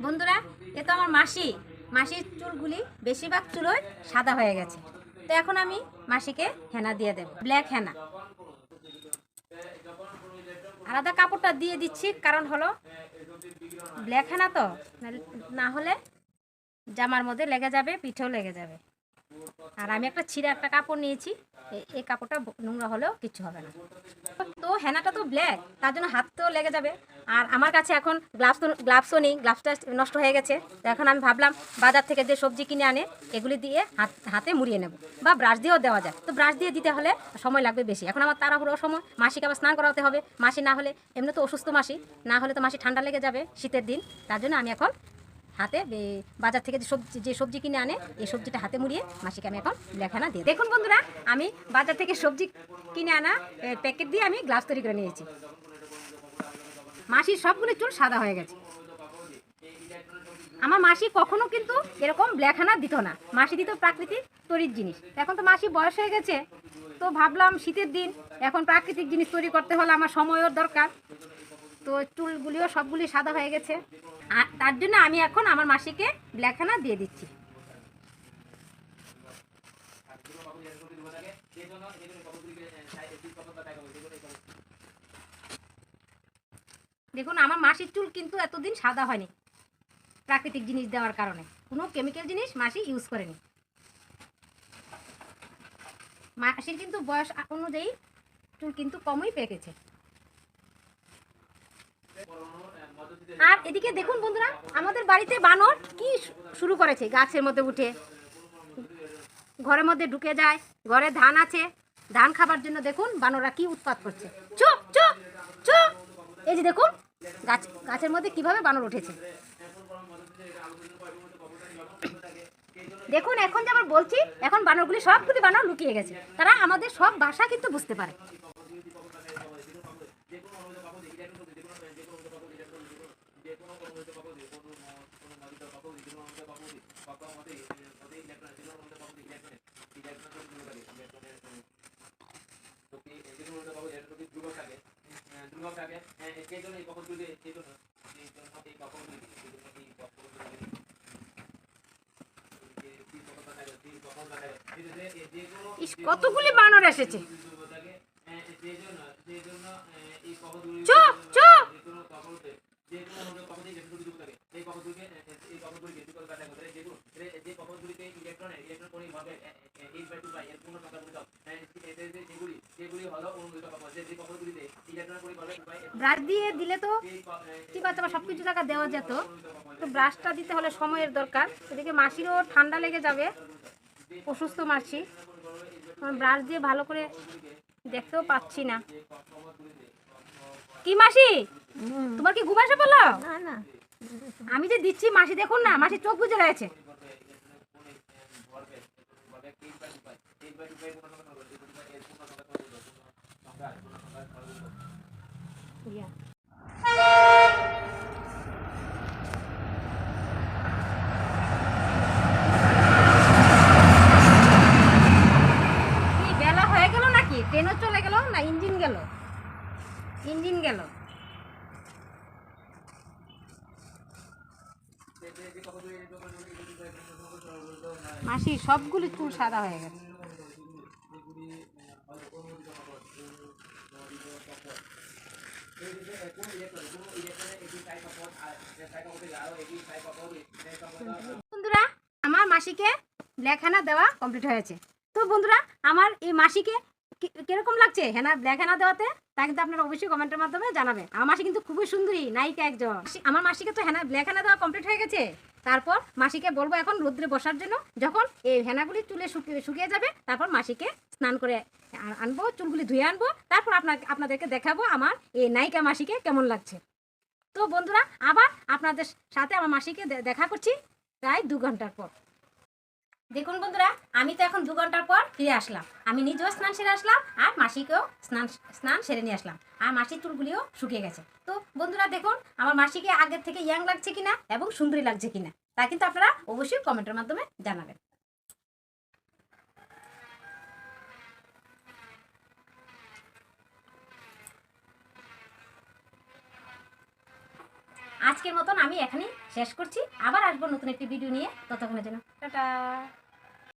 বন্ধুরা, এ তো আমার মাসির চুলগুলি বেশিরভাগ চুলোয় সাদা হয়ে গেছে। তো এখন আমি মাসিকে হেনা দিয়ে দেব, ব্ল্যাক হেনা। আলাদা কাপড়টা দিয়ে দিচ্ছি, কারণ হলো ব্ল্যাক হেনা তো না হলে জামার মধ্যে লেগে যাবে, পিঠেও লেগে যাবে। আর আমি একটা ছিঁড়ে একটা কাপড় নিয়েছি, এই কাপড়টা নোংরা হলেও কিছু হবে না। তো হেনাটা তো ব্ল্যাক, তার জন্য হাত তো লেগে যাবে। আর আমার কাছে এখন গ্লাভসও নেই, গ্লাভসটা নষ্ট হয়ে গেছে। তো এখন আমি ভাবলাম বাজার থেকে যে সবজি কিনে আনে এগুলি দিয়ে হাতে মুড়িয়ে নেব, বা ব্রাশ দিয়েও দেওয়া যায়। তো ব্রাশ দিয়ে দিতে হলে সময় লাগবে বেশি। এখন আমার তাড়াহুড়ো সময়, মাসিকে আবার স্নান করাতে হবে। মাসি না হলে, এমনি তো অসুস্থ মাসি, না হলে তো মাসি ঠান্ডা লেগে যাবে শীতের দিন। তার জন্য আমি এখন হাতে বাজার থেকে যে সবজি কিনে আনে এই সবজিটা হাতে মুড়িয়ে মাসিকে আমি এখন ব্ল্যাক হেনা দিয়ে। দেখুন বন্ধুরা, আমি বাজার থেকে সবজি কিনে আনা প্যাকেট দিয়ে আমি গ্লাভস তৈরি করে নিয়েছি। মাসির সবগুলো চুল সাদা হয়ে গেছে। আমার মাসি কখনো কিন্তু এরকম ব্ল্যাক হেনা দিত না, মাসি দিত প্রাকৃতিক তৈরির জিনিস। এখন তো মাসি বয়স হয়ে গেছে, তো ভাবলাম শীতের দিন এখন প্রাকৃতিক জিনিস তৈরি করতে হলে আমার সময়ও দরকার। তো চুলগুলিও সবগুলি সাদা হয়ে গেছে, আর তার জন্য আমি এখন আমার মাসিকে ব্ল্যাক হেনা দিয়ে দিচ্ছি। দেখুন, আমার মাসির চুল কিন্তু এতদিন সাদা হয়নি প্রাকৃতিক জিনিস দেওয়ার কারণে। কোনো কেমিক্যাল জিনিস মাসি ইউজ করেনি। মাসির কিন্তু বয়স অনুযায়ী চুল কিন্তু কমই পেকেছে। আর এদিকে দেখুন বন্ধুরা, আমাদের বাড়িতে বানর কি শুরু করেছে, গাছের মধ্যে উঠে ঘরের মধ্যে ঢুকে যায়। ঘরে ধান আছে, ধান খাবার জন্য দেখুন বানররা কি উৎপাত করছে। চুপ চুপ চুপ! এই যে দেখুন গাছের মধ্যে কিভাবে বানর উঠেছে। দেখুন, এখন যে আবার বলছি, এখন বানরগুলি সবগুলি বানর লুকিয়ে গেছে। তারা আমাদের সব ভাষা কিন্তু বুঝতে পারে। কতগুলি বানর এসেছে। চুপ চুপ! ব্রাশ দিয়ে দিলে তো চিপা চাপা সবকিছু টাকা দেওয়া যেত, তো ব্রাশটা দিতে হলে সময়ের দরকার। এদিকে মাসিরও ঠান্ডা লেগে যাবে, অসুস্থ মাসি। ব্রাশ দিয়ে ভালো করে দেখতেও পাচ্ছি না। কি মাসি, তোমার কি ঘুম আসে বলো? না না, আমি যে দিচ্ছি মাসি দেখুন না, মাসি চোখ বুজে রয়েছে। বেলা হয়ে গেল নাকি? ট্রেনও চলে গেল না ইঞ্জিন গেল? ইঞ্জিন গেল। মাসি সবগুলি চুল সাদা হয়ে গেছে। বন্ধুরা, আমার মাসিকে ব্ল্যাক হেনা দেওয়া কমপ্লিট হয়েছে। তো বন্ধুরা, আমার এই মাসিকে কিরকম লাগছে হেনা, ব্ল্যাক হেনা দেওয়াতে, তা কিন্তু আপনারা অবশ্যই কমেন্টের মাধ্যমে জানাবেন। আমার মাসি কিন্তু খুবই সুন্দরী নায়িকা একজন। আমার মাসিকে তো ব্ল্যাক হেনা দেওয়া কমপ্লিট হয়ে গেছে। তারপর মাসিকে বলবো এখন রোদ্রে বসার জন্য। যখন এই হেনাগুলি চুলে শুকিয়ে যাবে, তারপর মাসিকে স্নান করে আনবো, চুলগুলি ধুয়ে আনবো। তারপর আপনাদেরকে দেখাবো আমার এই নায়িকা মাসিকে কেমন লাগছে। তো বন্ধুরা, আবার আপনাদের সাথে আমার মাসিকে দেখা করছি প্রায় 2 ঘন্টার পর। দেখুন বন্ধুরা, আমি তো এখন 2 ঘন্টার পর ফিরে আসলাম। আমি নিজেও স্নান সেরে আসলাম, আর মাসিকেও স্নান সেরে নিয়ে আসলাম। আর মাসির চুলগুলিও শুকিয়ে গেছে। তো বন্ধুরা দেখুন, আমার মাসিকে আগের থেকে ইয়াং লাগছে কিনা এবং সুন্দরী লাগছে কিনা, তা কিন্তু আপনারা অবশ্যই কমেন্টের মাধ্যমে জানাবেন। আজকে আজকের মতন আমি এখানেই শেষ করছি, আবার আসবো নতুন একটি ভিডিও নিয়ে, ততক্ষণের জন্য টাটা।